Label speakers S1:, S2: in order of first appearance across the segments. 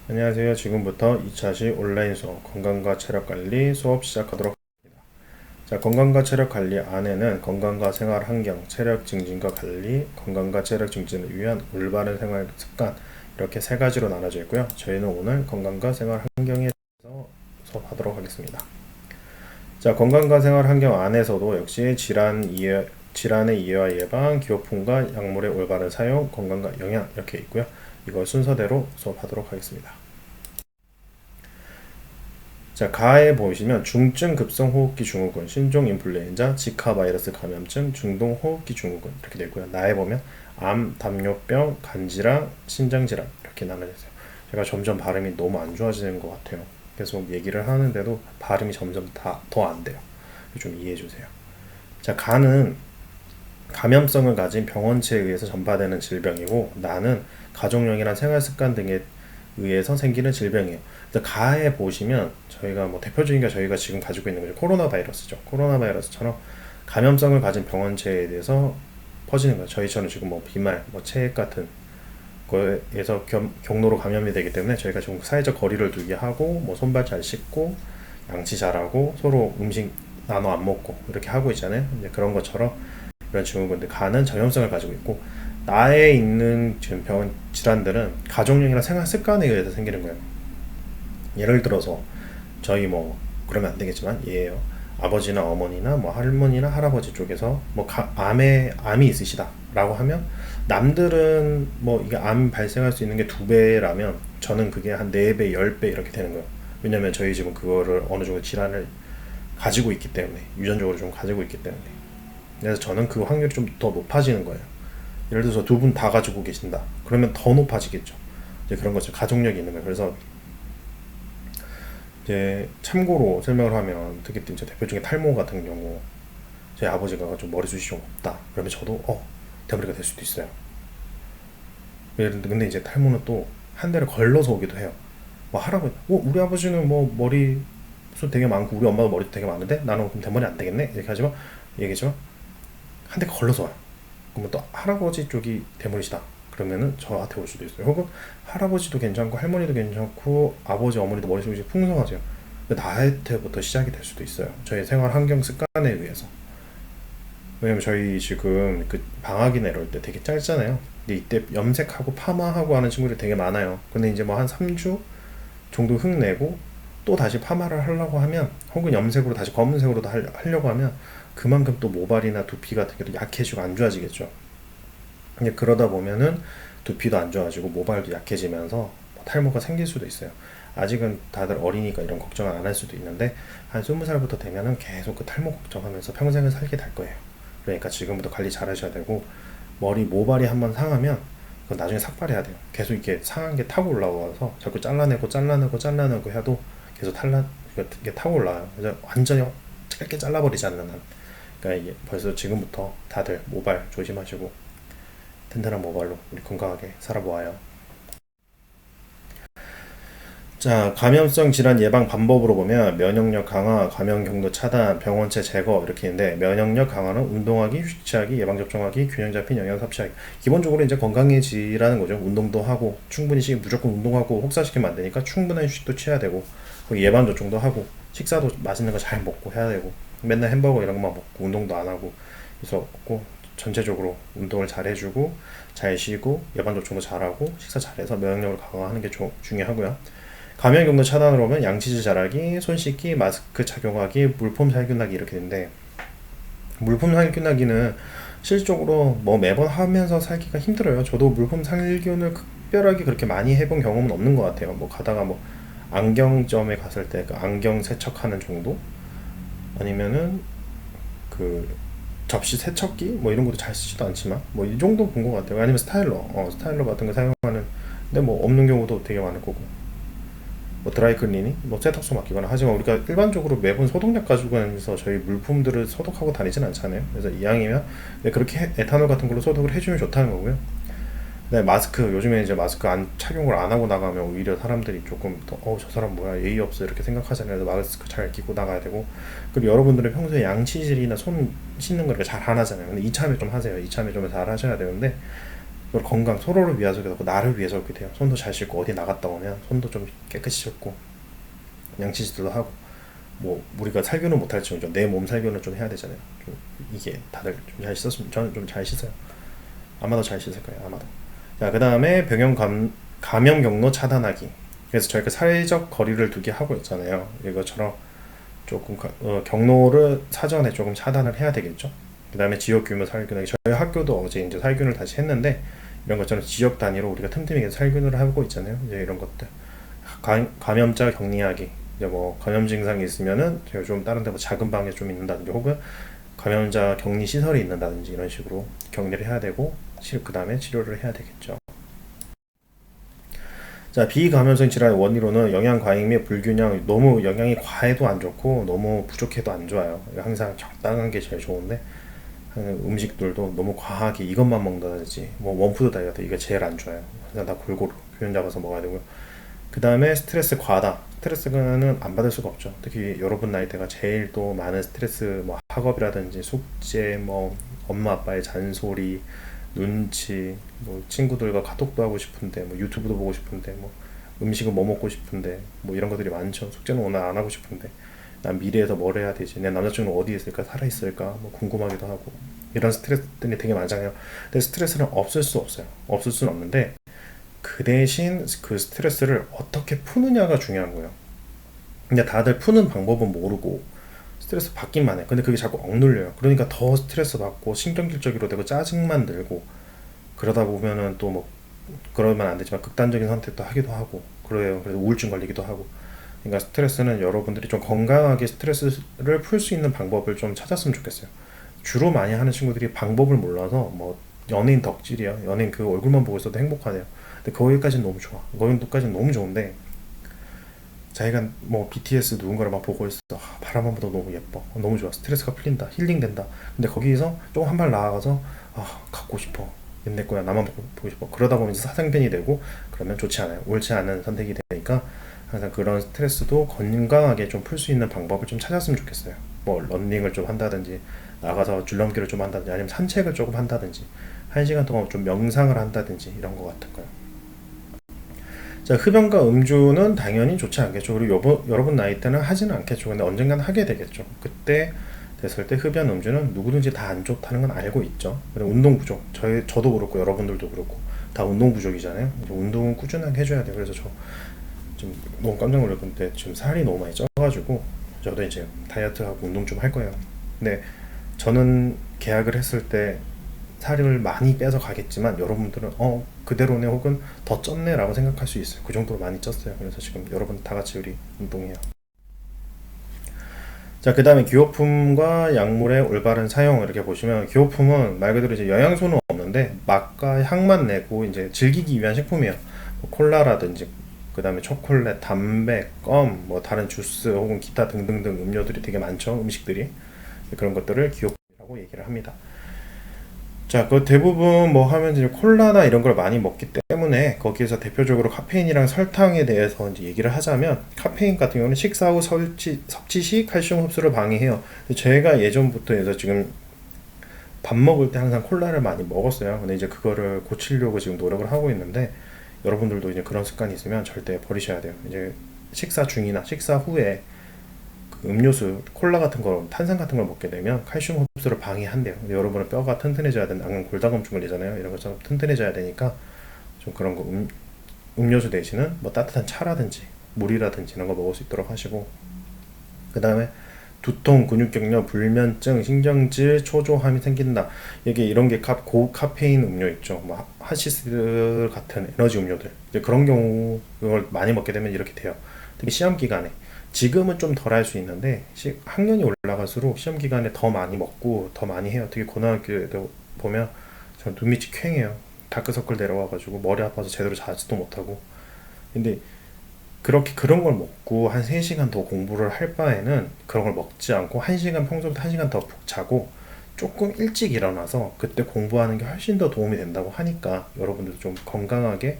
S1: 안녕하세요. 지금부터 2차시 온라인 수업 건강과 체력관리 수업 시작하도록 합니다. 자, 건강과 체력관리 안에는 건강과 생활 환경, 체력 증진과 관리, 건강과 체력 증진을 위한 올바른 생활 습관 이렇게 세 가지로 나눠져 있고요. 저희는 오늘 건강과 생활 환경에 대해서 수업하도록 하겠습니다. 자, 건강과 생활 환경 안에서도 역시 질환의 이해와 예방, 기호품과 약물의 올바른 사용, 건강과 영양 이렇게 있고요. 이걸 순서대로 수업하도록 하겠습니다. 자, 가에 보시면 중증 급성 호흡기 증후군, 신종 인플루엔자, 지카 바이러스 감염증, 중동 호흡기 증후군 이렇게 되어 있고요. 나에 보면 암, 당뇨병, 간질환, 신장질환 이렇게 나눠져 있어요. 제가 점점 발음이 너무 안 좋아지는 것 같아요. 계속 얘기를 하는데도 발음이 점점 더 안 돼요. 좀 이해해 주세요. 자, 간은 감염성을 가진 병원체에 의해서 전파되는 질병이고, 나는 가족력이나 생활습관 등에 의해서 생기는 질병이에요. 그래서 가에 보시면 저희가 뭐 대표적인 게 저희가 지금 가지고 있는 거죠. 코로나 바이러스죠. 코로나 바이러스처럼 감염성을 가진 병원체에 대해서 퍼지는 거예요. 저희처럼 지금 뭐 비말, 뭐 체액 같은 거에서 경로로 감염이 되기 때문에 저희가 지금 사회적 거리를 두게 하고 뭐 손발 잘 씻고 양치 잘하고 서로 음식 나눠 안 먹고 이렇게 하고 있잖아요. 이제 그런 것처럼 이런 증후군들 간은 전염성을 가지고 있고, 나에 있는 지금 병 질환들은 가족력이나 생활 습관에 의해서 생기는 거예요. 예를 들어서 저희 뭐 그러면 안 되겠지만 예예요. 아버지나 어머니나 뭐 할머니나 할아버지 쪽에서 뭐 암이 있으시다라고 하면, 남들은 뭐 이게 암 발생할 수 있는 게 2배라면 저는 그게 한 4배, 10배 이렇게 되는 거예요. 왜냐면 저희 집은 그거를 어느 정도 질환을 가지고 있기 때문에, 유전적으로 좀 가지고 있기 때문에. 그래서 저는 그 확률이 좀 더 높아지는 거예요. 예를 들어서 2분 다 가지고 계신다. 그러면 더 높아지겠죠. 이제 그런 거죠. 가족력이 있는 거예요. 그래서 이제 참고로 설명을 하면, 특히 이제 대표적인 탈모 같은 경우, 제 아버지가 좀 머리숱이 좀 없다. 그러면 저도 대머리가 될 수도 있어요. 근데 이제 탈모는 또 한 대를 걸러서 오기도 해요. 뭐 할아버지, 우리 아버지는 뭐 머리숱 되게 많고 우리 엄마도 머리숱 되게 많은데 나는 그럼 대머리 안 되겠네? 이렇게 하지만 얘기죠. 한 대 걸러서 와요. 그러면 또 할아버지 쪽이 대머리시다. 그러면은 저한테 올 수도 있어요. 혹은 할아버지도 괜찮고 할머니도 괜찮고 아버지 어머니도 머리숱이 풍성하세요. 근데 나한테부터 시작이 될 수도 있어요. 저희 생활 환경 습관에 의해서. 왜냐면 저희 지금 그 방학이나 이럴 때 되게 짧잖아요. 근데 이때 염색하고 파마하고 하는 친구들이 되게 많아요. 근데 이제 뭐 한 3주 정도 흙내고 또 다시 파마를 하려고 하면, 혹은 염색으로 다시 검은색으로 하려고 하면 그만큼 또 모발이나 두피 같은 게도 약해지고 안 좋아지겠죠. 근데 그러다 보면은 두피도 안 좋아지고 모발도 약해지면서 뭐 탈모가 생길 수도 있어요. 아직은 다들 어리니까 이런 걱정을 안 할 수도 있는데, 한 20살부터 되면은 계속 그 탈모 걱정하면서 평생을 살게 될 거예요. 그러니까 지금부터 관리 잘 하셔야 되고, 모발이 한번 상하면 그건 나중에 삭발해야 돼요. 계속 이렇게 상한 게 타고 올라와서 자꾸 잘라내고 해도 계속 이게 타고 올라와요. 그래서 완전히 짧게 잘라버리지 않는 한. 그러니까 이게 벌써 지금부터 다들 모발 조심하시고 튼튼한 모발로 우리 건강하게 살아보아요. 자, 감염성 질환 예방 방법으로 보면 면역력 강화, 감염 경로 차단, 병원체 제거 이렇게 있는데, 면역력 강화는 운동하기, 휴식하기, 예방 접종하기, 균형 잡힌 영양 섭취하기. 기본적으로 이제 건강해지라는 거죠. 운동도 하고 충분히 무조건 운동하고 혹사시키면 안 되니까 충분한 휴식도 취해야 되고, 예방 접종도 하고 식사도 맛있는 거 잘 먹고 해야 되고, 맨날 햄버거 이런 것만 먹고 운동도 안 하고. 그래서 꼭 전체적으로 운동을 잘 해주고 잘 쉬고 예방 접종도 잘하고 식사 잘해서 면역력을 강화하는 게 중요하고요. 감염 경로 차단으로 보면 양치질 잘하기, 손 씻기, 마스크 착용하기, 물품 살균하기 이렇게 되는데, 물품 살균하기는 실질적으로 뭐 매번 하면서 살기가 힘들어요. 저도 물품 살균을 특별하게 그렇게 많이 해본 경험은 없는 것 같아요. 뭐 가다가 뭐 안경점에 갔을 때 그 안경 세척하는 정도, 아니면은 그 접시 세척기 뭐 이런 것도 잘 쓰지도 않지만 뭐 이 정도 본 것 같아요. 아니면 스타일러 같은 거 사용하는, 근데 뭐 없는 경우도 되게 많을 거고, 뭐 드라이클리닝, 뭐 세탁소 맡기거나. 하지만 우리가 일반적으로 매번 소독약 가지고 다니면서 저희 물품들을 소독하고 다니진 않잖아요. 그래서 이왕이면 그렇게 에탄올 같은 걸로 소독을 해주면 좋다는 거고요. 네, 마스크, 요즘에 이제 마스크 착용을 안 하고 나가면 오히려 사람들이 조금 더 저 사람 뭐야 예의 없어 이렇게 생각하잖아요. 그래서 마스크 잘 끼고 나가야 되고, 그리고 여러분들은 평소에 양치질이나 손 씻는 거 이렇게 잘 안 하잖아요. 근데 이참에 좀 하세요. 이참에 좀 잘 하셔야 되는데, 그리고 건강, 서로를 위해서 그렇고 나를 위해서 그렇게 돼요. 손도 잘 씻고 어디 나갔다 오면 손도 좀 깨끗이 씻고 양치질도 하고, 뭐 우리가 살균은 못할지언정 내 몸 살균은 좀 해야 되잖아요. 좀 이게 다들 좀 잘 씻었으면, 저는 좀 잘 씻어요. 아마도 잘 씻을 거예요. 아마도. 자, 그 다음에 감염 경로 차단하기. 그래서 저희가 사회적 거리를 두게 하고 있잖아요. 이것처럼 조금 경로를 사전에 조금 차단을 해야 되겠죠. 그 다음에 지역 규모 살균하기. 저희 학교도 어제 이제 살균을 다시 했는데, 이런 것처럼 지역 단위로 우리가 틈틈이 살균을 하고 있잖아요. 이제 이런 것들. 감염자 격리하기. 이제 뭐 감염 증상이 있으면은 제가 좀 다른 데 뭐 작은 방에 좀 있는다든지, 혹은 감염자 격리 시설이 있는다든지, 이런 식으로 격리를 해야 되고, 그 다음에 치료를 해야 되겠죠. 자, 비감염성 질환의 원인으로는 영양 과잉 및 불균형, 너무 영양이 과해도 안 좋고 너무 부족해도 안 좋아요. 항상 적당한 게 제일 좋은데, 음식들도 너무 과하게 이것만 먹는다든지, 뭐 원푸드 다이어트, 이게 제일 안 좋아요. 그냥 다 골고루 균형 잡아서 먹어야 되고요. 그 다음에 스트레스 과다. 스트레스는 안 받을 수가 없죠. 특히 여러분 나이대가 제일 또 많은 스트레스, 뭐 학업이라든지 숙제, 뭐 엄마 아빠의 잔소리, 눈치, 뭐 친구들과 카톡도 하고 싶은데, 뭐 유튜브도 보고 싶은데, 뭐 음식은 뭐 먹고 싶은데, 뭐 이런 것들이 많죠. 숙제는 오늘 안 하고 싶은데, 난 미래에서 뭘 해야 되지, 내 남자친구는 어디에 있을까, 살아 있을까, 뭐 궁금하기도 하고, 이런 스트레스들이 되게 많잖아요. 근데 스트레스는 없을 수 없어요. 없을 수는 없는데, 그 대신 그 스트레스를 어떻게 푸느냐가 중요한 거예요. 근데 다들 푸는 방법은 모르고 스트레스 받기만 해. 근데 그게 자꾸 억눌려요. 그러니까 더 스트레스 받고 신경질적으로 되고 짜증만 들고, 그러다 보면은 또 뭐, 그러면 안 되지만 극단적인 선택도 하기도 하고 그래요. 그래서 우울증 걸리기도 하고. 그러니까 스트레스는 여러분들이 좀 건강하게 스트레스를 풀 수 있는 방법을 좀 찾았으면 좋겠어요. 주로 많이 하는 친구들이 방법을 몰라서, 뭐 연예인 덕질이야, 연예인 그 얼굴만 보고 있어도 행복하대요. 근데 거기까지는 너무 좋아. 거기까지는 너무 좋은데, 자기가 뭐 BTS 누군가를 막 보고 있어. 바라만 봐도 너무 예뻐. 너무 좋아. 스트레스가 풀린다. 힐링된다. 근데 거기서 조금 한 발 나아가서, 갖고 싶어. 얘네 거야. 나만 보고 싶어. 그러다 보면 사생팬이 되고, 그러면 좋지 않아요. 옳지 않은 선택이 되니까, 항상 그런 스트레스도 건강하게 좀 풀 수 있는 방법을 좀 찾았으면 좋겠어요. 뭐 러닝을 좀 한다든지, 나가서 줄넘기를 좀 한다든지, 아니면 산책을 조금 한다든지, 1시간 동안 좀 명상을 한다든지, 이런 거 같은 거요. 자, 흡연과 음주는 당연히 좋지 않겠죠. 그리고 여러분 나이 때는 하지는 않겠죠. 근데 언젠간 하게 되겠죠. 그때 됐을 때 흡연, 음주는 누구든지 다 안 좋다는 건 알고 있죠. 그리고 운동 부족. 저도 그렇고 여러분들도 그렇고 다 운동 부족이잖아요. 운동은 꾸준하게 해줘야 돼요. 그래서 저 좀 너무 깜짝 놀랐는데, 지금 살이 너무 많이 쪄가지고 저도 이제 다이어트하고 운동 좀 할 거예요. 근데 저는 계약을 했을 때 살을 많이 빼서 가겠지만, 여러분들은 그대로네, 혹은 더 쪘네 라고 생각할 수 있어요. 그 정도로 많이 쪘어요. 그래서 지금 여러분 다 같이 우리 운동해요. 자, 그 다음에 기호품과 약물의 올바른 사용, 이렇게 보시면, 기호품은 말 그대로 이제 영양소는 없는데 맛과 향만 내고 이제 즐기기 위한 식품이에요. 뭐 콜라라든지, 그 다음에 초콜릿, 담배, 껌, 뭐 다른 주스, 혹은 기타 등등등 음료들이 되게 많죠. 음식들이. 그런 것들을 기호품이라고 얘기를 합니다. 자, 그 대부분 뭐 하면 이제 콜라나 이런 걸 많이 먹기 때문에, 거기에서 대표적으로 카페인이랑 설탕에 대해서 이제 얘기를 하자면, 카페인 같은 경우는 식사 후 섭취 시 칼슘 흡수를 방해해요. 제가 예전부터 해서 지금 밥 먹을 때 항상 콜라를 많이 먹었어요. 근데 이제 그거를 고치려고 지금 노력을 하고 있는데, 여러분들도 이제 그런 습관이 있으면 절대 버리셔야 돼요. 이제 식사 중이나 식사 후에 그 음료수, 콜라 같은 거, 탄산 같은 걸 먹게 되면 칼슘 흡수를 방해한대요. 여러분은 뼈가 튼튼해져야 된다. 골다공증 걸리잖아요. 이런 것처럼 튼튼해져야 되니까, 좀 그런 거 음료수 대신은 뭐 따뜻한 차라든지 물이라든지 이런 거 먹을 수 있도록 하시고, 그 다음에 두통, 근육경련, 불면증, 신경질 초조함이 생긴다. 이게 이런 게 고카페인 음료 있죠. 뭐 하시스 같은 에너지 음료들. 이제 그런 경우 이걸 많이 먹게 되면 이렇게 돼요. 특히 시험 기간에. 지금은 좀 덜 할 수 있는데, 학년이 올라갈수록 시험 기간에 더 많이 먹고 더 많이 해요. 특히 고등학교에도 보면 전 눈밑이 퀭해요. 다크서클 내려와가지고 머리 아파서 제대로 자지도 못하고. 근데 그렇게 그런 걸 먹고 한 3시간 더 공부를 할 바에는 그런 걸 먹지 않고 1시간, 평소보다 1시간 더 푹 자고 조금 일찍 일어나서 그때 공부하는 게 훨씬 더 도움이 된다고 하니까, 여러분들도 좀 건강하게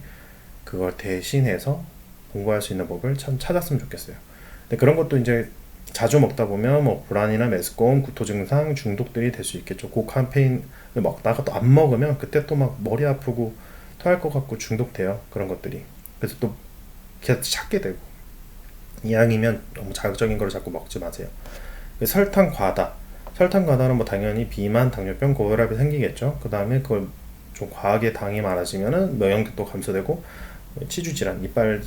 S1: 그걸 대신해서 공부할 수 있는 법을 참 찾았으면 좋겠어요. 근데 그런 것도 이제 자주 먹다 보면 뭐 불안이나 메스꺼움, 구토 증상, 중독들이 될 수 있겠죠. 그 캠페인을 먹다가 또 안 먹으면 그때 또 막 머리 아프고 토할 것 같고 중독돼요. 그런 것들이. 그래서 또 계속 찾게 되고, 이왕이면 너무 자극적인 걸 자꾸 먹지 마세요. 설탕 과다. 설탕 과다는 뭐 당연히 비만, 당뇨병, 고혈압이 생기겠죠. 그 다음에 그걸 좀 과하게 당이 많아지면은 면역력도 감소되고 치주 질환, 이빨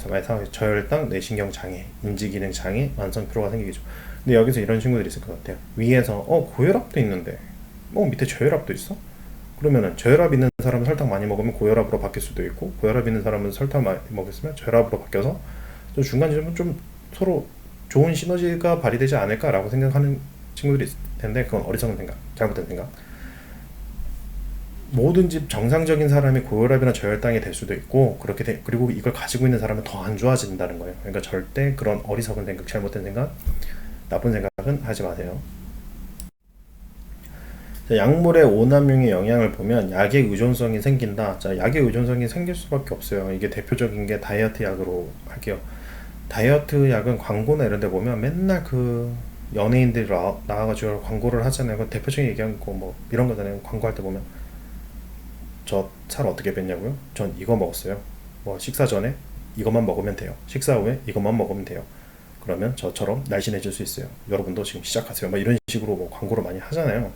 S1: 저혈당, 뇌신경 장애, 인지 기능 장애, 만성 피로가 생기겠죠. 근데 여기서 이런 친구들이 있을 것 같아요. 위에서 고혈압도 있는데 밑에 저혈압도 있어? 그러면은 저혈압 있는 사람은 설탕 많이 먹으면 고혈압으로 바뀔 수도 있고, 고혈압 있는 사람은 설탕 많이 먹었으면 저혈압으로 바뀌어서 좀 중간 지점은 좀 서로 좋은 시너지가 발휘되지 않을까라고 생각하는 친구들이 있을 텐데, 그건 어리석은 생각, 잘못된 생각. 뭐든지 정상적인 사람이 고혈압이나 저혈당이 될 수도 있고, 그리고 이걸 가지고 있는 사람은 더 안 좋아진다는 거예요. 그러니까 절대 그런 어리석은 생각, 잘못된 생각, 나쁜 생각은 하지 마세요. 자, 약물의 오남용의 영향을 보면 약의 의존성이 생긴다. 자, 약의 의존성이 생길 수밖에 없어요. 이게 대표적인 게 다이어트 약으로 할게요. 다이어트 약은 광고나 이런 데 보면 맨날 그 연예인들이 나와가지고 광고를 하잖아요. 그 대표적인 얘기한 거 뭐 이런 거잖아요. 광고할 때 보면 저 살 어떻게 뺐냐고요? 전 이거 먹었어요. 뭐 식사 전에 이것만 먹으면 돼요. 식사 후에 이것만 먹으면 돼요. 그러면 저처럼 날씬해질 수 있어요. 여러분도 지금 시작하세요. 막 이런 식으로 뭐 광고를 많이 하잖아요.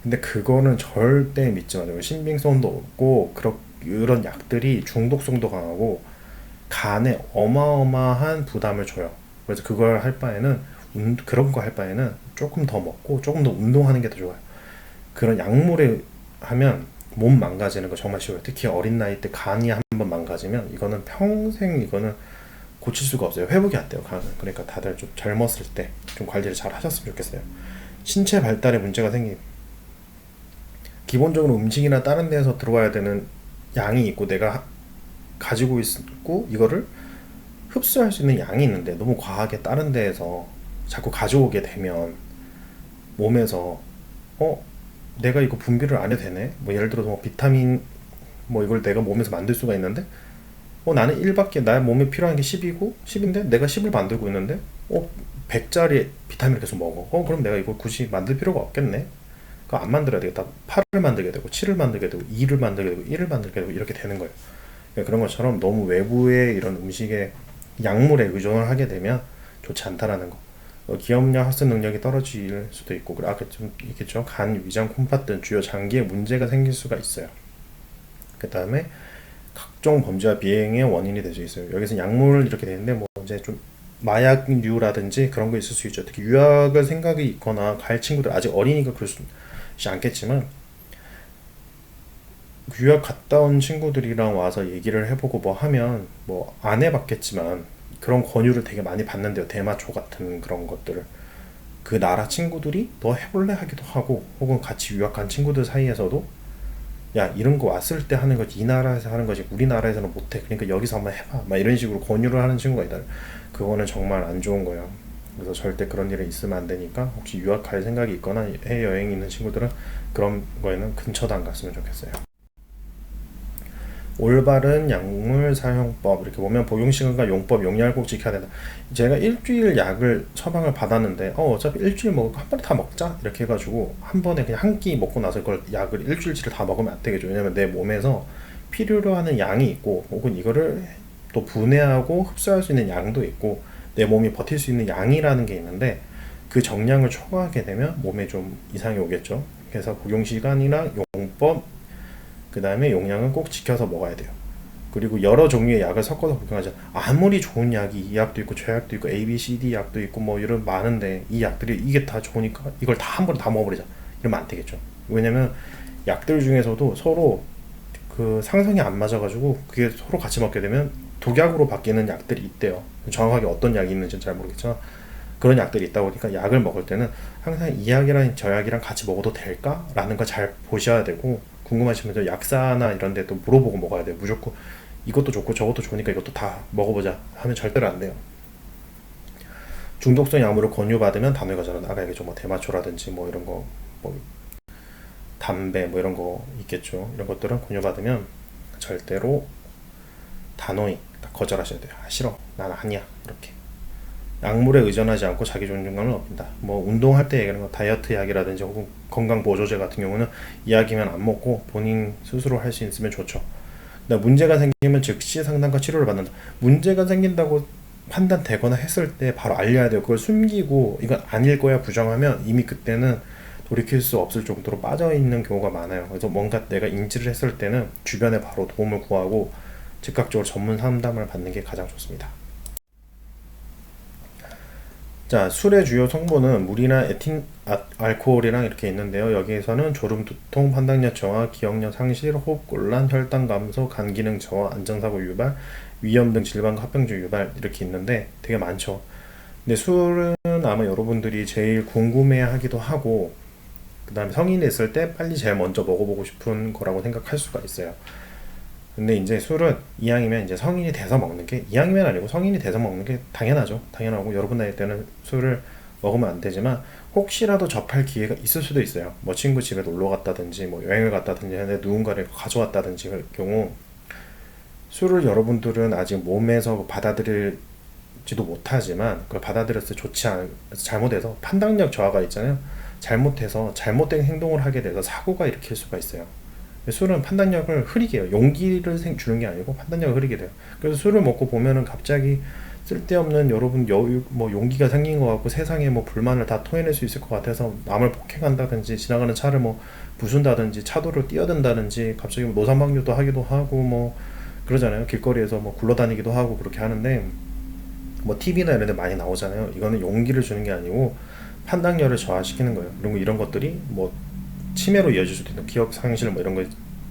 S1: 근데 그거는 절대 믿지 마세요. 신빙성도 없고 그런 약들이 중독성도 강하고 간에 어마어마한 부담을 줘요. 그래서 그걸 할 바에는 그런 거 할 바에는 조금 더 먹고 조금 더 운동하는 게 더 좋아요. 그런 약물에 하면 몸 망가지는 거 정말 쉬워요. 특히 어린 나이 때 간이 한번 망가지면 이거는 평생 이거는 고칠 수가 없어요. 회복이 안 돼요, 간은. 그러니까 다들 좀 젊었을 때 좀 관리를 잘 하셨으면 좋겠어요. 신체 발달에 문제가 생기 기본적으로 음식이나 다른 데에서 들어와야 되는 양이 있고 내가 가지고 있고 이거를 흡수할 수 있는 양이 있는데 너무 과하게 다른 데에서 자꾸 가져오게 되면 몸에서 내가 이거 분비를 안 해도 되네. 뭐 예를 들어서 뭐 비타민 뭐 이걸 내가 몸에서 만들 수가 있는데 나는 1밖에 나 몸에 필요한 게 10이고 10인데 내가 10을 만들고 있는데 100짜리 비타민을 계속 먹어. 그럼 내가 이거 굳이 만들 필요가 없겠네. 그거 안 만들어야 되겠다. 8을 만들게 되고 7을 만들게 되고 2를 만들게 되고 1을 만들게 되고 이렇게 되는 거예요. 그런 것처럼 너무 외부의 이런 음식에 약물에 의존을 하게 되면 좋지 않다라는 거. 기억력, 학습 능력이 떨어질 수도 있고, 아까 좀 있겠죠. 간, 위장, 콩팥 등 주요 장기에 문제가 생길 수가 있어요. 그 다음에 각종 범죄와 비행의 원인이 될 수 있어요. 여기서 약물 이렇게 되는데 뭐 이제 좀 마약류라든지 그런 거 있을 수 있죠. 특히 유학을 생각이 있거나 갈 친구들, 아직 어리니까 그럴 수 않겠지만 유학 갔다 온 친구들이랑 와서 얘기를 해보고 뭐 하면 뭐 안 해봤겠지만 그런 권유를 되게 많이 받는데요. 대마초 같은 그런 것들을 그 나라 친구들이 너 해볼래 하기도 하고, 혹은 같이 유학 간 친구들 사이에서도 야 이런 거 왔을 때 하는 거지, 이 나라에서 하는 거지 우리나라에서는 못해, 그러니까 여기서 한번 해봐, 막 이런 식으로 권유를 하는 친구가 있다. 그거는 정말 안 좋은 거예요. 그래서 절대 그런 일이 있으면 안 되니까, 혹시 유학 갈 생각이 있거나 해외여행 있는 친구들은 그런 거에는 근처도 안 갔으면 좋겠어요. 올바른 약물 사용법, 이렇게 보면 복용시간과 용법, 용량을 꼭 지켜야 된다. 제가 일주일 약을 처방을 받았는데 어차피 일주일 먹을 거 한 번에 다 먹자 이렇게 해가지고 한 번에 그냥 한 끼 먹고 나서 그걸 약을 일주일치를 다 먹으면 안 되겠죠. 왜냐면 내 몸에서 필요로 하는 양이 있고, 혹은 이거를 또 분해하고 흡수할 수 있는 양도 있고, 내 몸이 버틸 수 있는 양이라는 게 있는데 그 정량을 초과하게 되면 몸에 좀 이상이 오겠죠. 그래서 복용시간이나 용법, 그 다음에 용량은 꼭 지켜서 먹어야 돼요. 그리고 여러 종류의 약을 섞어서 복용하자. 아무리 좋은 약이 이 약도 있고 저 약도 있고 A, B, C, D 약도 있고 뭐 이런 많은데 이 약들이 이게 다 좋으니까 이걸 다 한 번에 다 먹어버리자, 이러면 안 되겠죠. 왜냐면 약들 중에서도 서로 그 상성이 안 맞아가지고 그게 서로 같이 먹게 되면 독약으로 바뀌는 약들이 있대요. 정확하게 어떤 약이 있는지는 잘 모르겠지만 그런 약들이 있다 보니까 약을 먹을 때는 항상 이 약이랑 저 약이랑 같이 먹어도 될까? 라는 걸 잘 보셔야 되고, 궁금하시면 약사나 이런 데도 물어보고 먹어야 돼요. 무조건 이것도 좋고 저것도 좋으니까 이것도 다 먹어보자 하면 절대로 안 돼요. 중독성 약물을 권유받으면 단호하게 나가야겠죠. 뭐 대마초라든지 뭐 이런 거, 뭐 담배 뭐 이런 거 있겠죠. 이런 것들은 권유받으면 절대로 단호히 거절하셔야 돼요. 싫어, 나는 아니야, 이렇게. 약물에 의존하지 않고 자기 존중감을 얻는다. 뭐 운동할 때 얘기하는 거 다이어트 약이라든지 혹은 건강 보조제 같은 경우는 이야기면 안 먹고 본인 스스로 할 수 있으면 좋죠. 문제가 생기면 즉시 상담과 치료를 받는다. 문제가 생긴다고 판단되거나 했을 때 바로 알려야 돼요. 그걸 숨기고 이건 아닐 거야 부정하면 이미 그때는 돌이킬 수 없을 정도로 빠져있는 경우가 많아요. 그래서 뭔가 내가 인지를 했을 때는 주변에 바로 도움을 구하고 즉각적으로 전문 상담을 받는 게 가장 좋습니다. 자, 술의 주요 성분은 물이나 에틸 알코올이랑 이렇게 있는데요. 여기에서는 졸음, 두통, 판단력 저하, 기억력 상실, 호흡곤란, 혈당 감소, 간 기능 저하, 안전사고 유발, 위염 등 질병과 합병증 유발 이렇게 있는데 되게 많죠. 근데 술은 아마 여러분들이 제일 궁금해하기도 하고 그 다음에 성인이 됐을 때 빨리 제일 먼저 먹어보고 싶은 거라고 생각할 수가 있어요. 근데 이제 술은 이왕이면 이제 성인이 돼서 먹는 게 이왕이면 아니고 성인이 돼서 먹는 게 당연하죠. 당연하고 여러분 나이 때는 술을 먹으면 안 되지만 혹시라도 접할 기회가 있을 수도 있어요. 뭐 친구 집에 놀러 갔다든지 뭐 여행을 갔다든지 하는데 누군가를 가져왔다든지 그럴 경우 술을 여러분들은 아직 몸에서 받아들일지도 못하지만 그걸 받아들였을 때 좋지 않은 잘못해서 판단력 저하가 있잖아요. 잘못해서 잘못된 행동을 하게 돼서 사고가 일으킬 수가 있어요. 술은 판단력을 흐리게 해요. 용기를 주는 게 아니고 판단력을 흐리게 돼요. 그래서 술을 먹고 보면은 갑자기 쓸데없는 여러분 여유, 뭐 용기가 생긴 것 같고 세상에 뭐 불만을 다 토해낼 수 있을 것 같아서 남을 폭행한다든지 지나가는 차를 뭐 부순다든지 차도를 뛰어든다든지 갑자기 뭐 노상방뇨도 하기도 하고 뭐 그러잖아요. 길거리에서 뭐 굴러다니기도 하고 그렇게 하는데 뭐 TV나 이런 데 많이 나오잖아요. 이거는 용기를 주는 게 아니고 판단력을 저하시키는 거예요. 그리고 이런 것들이 뭐 치매로 이어질 수도 있는 기억 상실 뭐 이런 거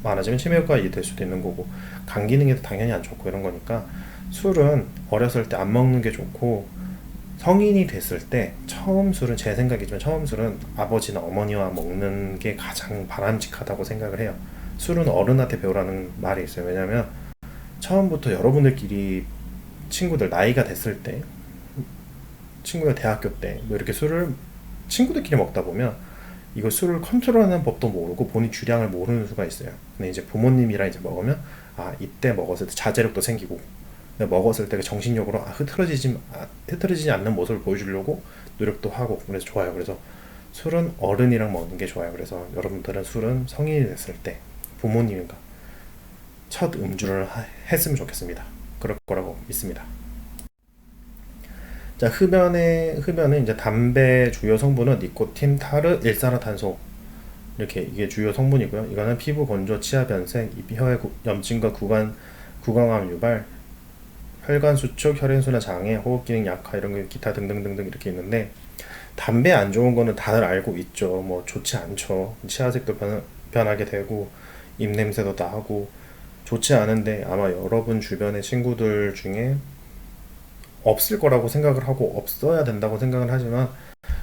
S1: 많아지면 치매가 될 수도 있는 거고 간 기능에도 당연히 안 좋고 이런 거니까 술은 어렸을 때 안 먹는 게 좋고 성인이 됐을 때 처음 술은 제 생각이지만 처음 술은 아버지나 어머니와 먹는 게 가장 바람직하다고 생각을 해요. 술은 어른한테 배우라는 말이 있어요. 왜냐면 처음부터 여러분들끼리 친구들 나이가 됐을 때 친구가 대학교 때 뭐 이렇게 술을 친구들끼리 먹다 보면 이거 술을 컨트롤하는 법도 모르고 본인 주량을 모르는 수가 있어요. 근데 이제 부모님이랑 이제 먹으면 이때 먹었을 때 자제력도 생기고 근데 먹었을 때 그 정신력으로 흐트러지지 않는 모습을 보여주려고 노력도 하고 그래서 좋아요. 그래서 술은 어른이랑 먹는 게 좋아요. 그래서 여러분들은 술은 성인이 됐을 때 부모님과 첫 음주를 했으면 좋겠습니다. 그럴 거라고 믿습니다. 자, 흡연은 이제 담배 주요 성분은 니코틴, 타르, 일산화탄소 이렇게 이게 주요 성분이고요. 이거는 피부 건조, 치아 변색, 혀의 염증과 구강암 유발, 혈관 수축, 혈행순환 장애, 호흡 기능 약화 이런 거 기타 등등등등 이렇게 있는데 담배 안 좋은 거는 다들 알고 있죠. 뭐 좋지 않죠. 치아색도 변하게 되고 입 냄새도 나고 좋지 않은데 아마 여러분 주변의 친구들 중에 없을 거라고 생각을 하고 없어야 된다고 생각을 하지만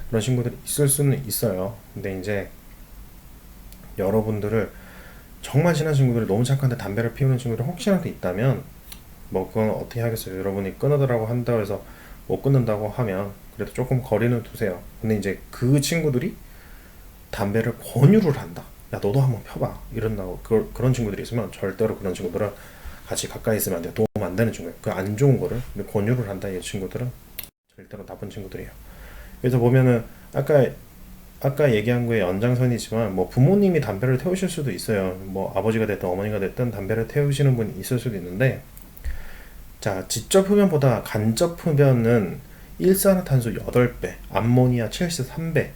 S1: 그런 친구들이 있을 수는 있어요. 근데 이제 여러분들을 정말 친한 친구들이 너무 착한데 담배를 피우는 친구들이 혹시라도 있다면 뭐 그건 어떻게 하겠어요. 여러분이 끊으라고 한다고 해서 못 끊는다고 하면 그래도 조금 거리는 두세요. 근데 이제 그 친구들이 담배를 권유를 한다. 야 너도 한번 펴봐 이런다고 그런 친구들이 있으면 절대로 그런 친구들은 같이 가까이 있으면 안 돼요. 도움 안 되는 친구예요. 그 안 좋은 거를 권유를 한다. 이 친구들은 절대로 나쁜 친구들이에요. 그래서 보면은 아까 얘기한 거에 연장선이지만 뭐 부모님이 담배를 태우실 수도 있어요. 뭐 아버지가 됐든 어머니가 됐든 담배를 태우시는 분이 있을 수도 있는데 자, 직접 흡연보다 간접 흡연은 일산화탄소 8배, 암모니아 73배,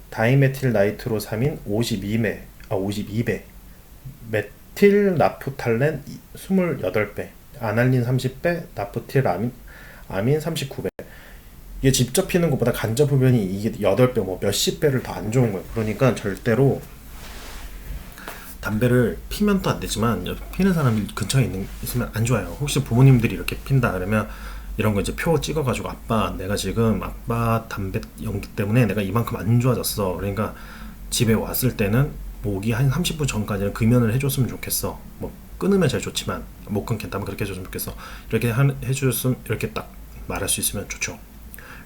S1: 다이메틸 나이트로사민 52배, 메틸 나프탈렌 28배, 아날린 30배, 나프틸 아민 39배. 이게 직접 피는 것보다 간접 흡연이 이게 8배, 뭐 몇십 배를 더 안 좋은 거예요. 그러니까 절대로 담배를 피면 또 안 되지만 피는 사람이 근처에 있으면 안 좋아요. 혹시 부모님들이 이렇게 핀다 그러면 이런 거 이제 표 찍어가지고 아빠 내가 지금 아빠 담배 연기 때문에 내가 이만큼 안 좋아졌어. 그러니까 집에 왔을 때는 오기 한 30분 전까지는 금연을 해줬으면 좋겠어. 뭐 끊으면 제일 좋지만 못 끊겠다면 그렇게 해줬으면 좋겠어. 이렇게 해줬으면 이렇게 딱 말할 수 있으면 좋죠.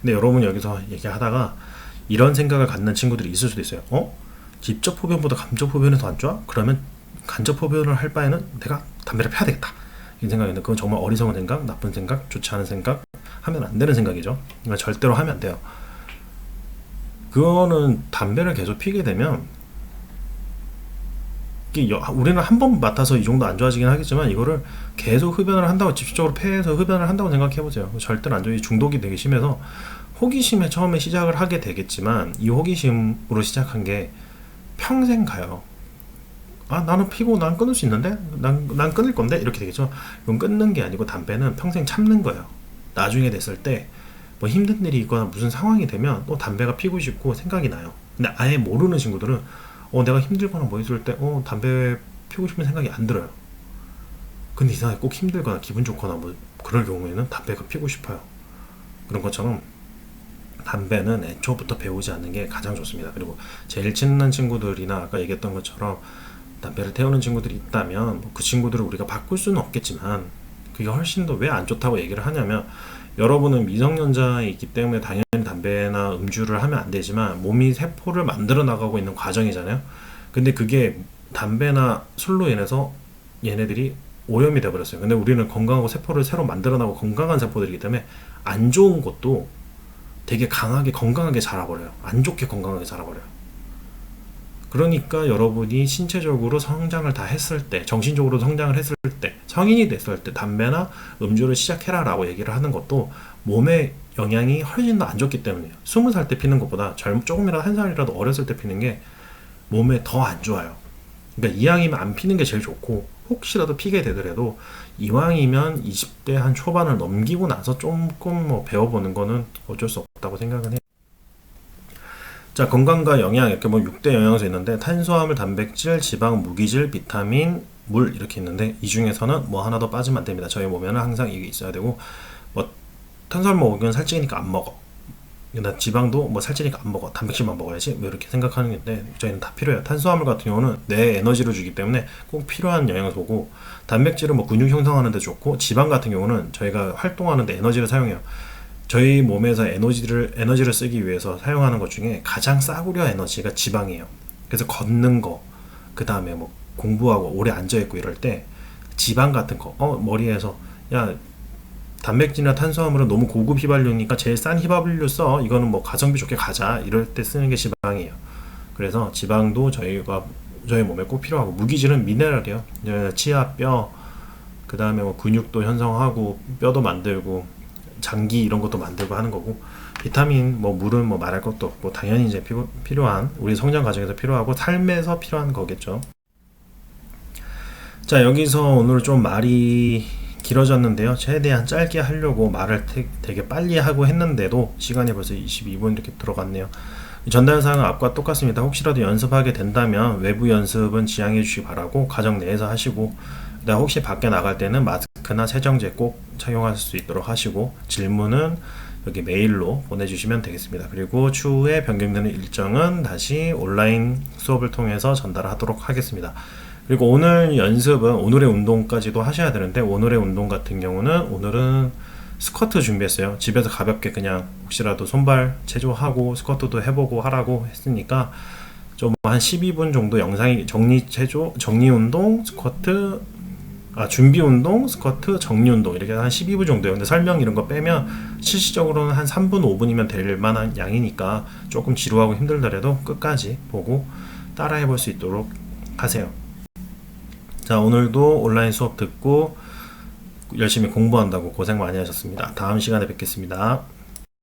S1: 근데 여러분 여기서 얘기하다가 이런 생각을 갖는 친구들이 있을 수도 있어요. 직접 흡연보다 간접 흡연이 더 안 좋아? 그러면 간접 흡연을 할 바에는 내가 담배를 펴야 되겠다. 이 생각인데 그건 정말 어리석은 생각, 나쁜 생각, 좋지 않은 생각, 하면 안 되는 생각이죠. 그러니까 절대로 하면 안 돼요. 그거는 담배를 계속 피게 되면 우리는 한 번 맡아서 이 정도 안 좋아지긴 하겠지만 이거를 계속 흡연을 한다고 집중적으로 폐해서 흡연을 한다고 생각해보세요. 절대로 안 좋아요. 중독이 되게 심해서 호기심에 처음에 시작을 하게 되겠지만 이 호기심으로 시작한 게 평생 가요. 아, 나는 피고 난 끊을 수 있는데? 난 끊을 건데? 이렇게 되겠죠. 이건 끊는 게 아니고 담배는 평생 참는 거예요. 나중에 됐을 때 뭐 힘든 일이 있거나 무슨 상황이 되면 또 담배가 피고 싶고 생각이 나요. 근데 아예 모르는 친구들은 내가 힘들거나 뭐 있을 때 담배 피우고 싶은 생각이 안 들어요. 근데 이상하게 꼭 힘들거나 기분 좋거나 뭐 그럴 경우에는 담배가 피고 싶어요. 그런 것처럼 담배는 애초부터 배우지 않는 게 가장 좋습니다. 그리고 제일 친한 친구들이나 아까 얘기했던 것처럼 담배를 태우는 친구들이 있다면 그 친구들을 우리가 바꿀 수는 없겠지만 그게 훨씬 더 왜 안 좋다고 얘기를 하냐면 여러분은 미성년자이기 때문에 당연히 담배나 음주를 하면 안 되지만 몸이 세포를 만들어 나가고 있는 과정이잖아요. 근데 그게 담배나 술로 인해서 얘네들이 오염이 돼버렸어요. 근데 우리는 건강하고 세포를 새로 만들어 나가고 건강한 세포들이기 때문에 안 좋은 것도 되게 강하게 건강하게 자라버려요. 안 좋게 건강하게 자라버려요. 그러니까 여러분이 신체적으로 성장을 다 했을 때, 정신적으로 성장을 했을 때, 성인이 됐을 때 담배나 음주를 시작해라 라고 얘기를 하는 것도 몸에 영향이 훨씬 더 안 좋기 때문이에요. 20살 때 피는 것보다 조금이라도 한 살이라도 어렸을 때 피는 게 몸에 더 안 좋아요. 그러니까 이왕이면 안 피는 게 제일 좋고 혹시라도 피게 되더라도 이왕이면 20대 한 초반을 넘기고 나서 조금 뭐 배워보는 거는 어쩔 수 없다고 생각은 해요. 자, 건강과 영양 이렇게 뭐 6대 영양소 있는데 탄수화물, 단백질, 지방, 무기질, 비타민, 물 이렇게 있는데 이 중에서는 뭐 하나도 빠지면 안 됩니다. 저희 몸에는 항상 이게 있어야 되고 뭐 탄수화물 먹으면 살찌니까 안 먹어. 나 지방도 뭐 살찌니까 안 먹어. 단백질만 먹어야지. 뭐 이렇게 생각하는 건데 저희는 다 필요해요. 탄수화물 같은 경우는 내 에너지를 주기 때문에 꼭 필요한 영양소고 단백질은 뭐 근육 형성하는 데 좋고 지방 같은 경우는 저희가 활동하는 데 에너지를 사용해요. 저희 몸에서 에너지를 쓰기 위해서 사용하는 것 중에 가장 싸구려 에너지가 지방이에요. 그래서 걷는 거, 그 다음에 뭐 공부하고 오래 앉아있고 이럴 때 지방 같은 거, 머리에서 야 단백질이나 탄수화물은 너무 고급 휘발유니까 제일 싼 휘발유 써. 이거는 뭐 가성비 좋게 가자. 이럴 때 쓰는 게 지방이에요. 그래서 지방도 저희 몸에 꼭 필요하고 무기질은 미네랄이에요. 치아, 뼈, 그 다음에 뭐 근육도 형성하고 뼈도 만들고 장기 이런 것도 만들고 하는 거고 비타민 뭐 물은 뭐 말할 것도 없고 당연히 이제 필요한 우리 성장 과정에서 필요하고 삶에서 필요한 거겠죠. 자, 여기서 오늘 좀 말이 길어졌는데요. 최대한 짧게 하려고 말을 되게 빨리 하고 했는데도 시간이 벌써 22분 이렇게 들어갔네요. 전달사항은 앞과 똑같습니다. 혹시라도 연습하게 된다면 외부 연습은 지양해 주시기 바라고 가정 내에서 하시고 혹시 밖에 나갈 때는 마스크나 세정제 꼭 착용할 수 있도록 하시고 질문은 여기 메일로 보내주시면 되겠습니다. 그리고 추후에 변경되는 일정은 다시 온라인 수업을 통해서 전달하도록 하겠습니다. 그리고 오늘 연습은 오늘의 운동까지도 하셔야 되는데 오늘의 운동 같은 경우는 오늘은 스쿼트 준비했어요. 집에서 가볍게 그냥 혹시라도 손발 체조하고 스쿼트도 해보고 하라고 했으니까 좀 한 12분 정도 영상이 정리운동, 스쿼트, 준비운동, 스쿼트, 정리운동 이렇게 한 12분 정도예요. 근데 설명 이런 거 빼면 실질적으로는 한 3분, 5분이면 될 만한 양이니까 조금 지루하고 힘들더라도 끝까지 보고 따라 해볼 수 있도록 하세요. 자, 오늘도 온라인 수업 듣고 열심히 공부한다고 고생 많이 하셨습니다. 다음 시간에 뵙겠습니다.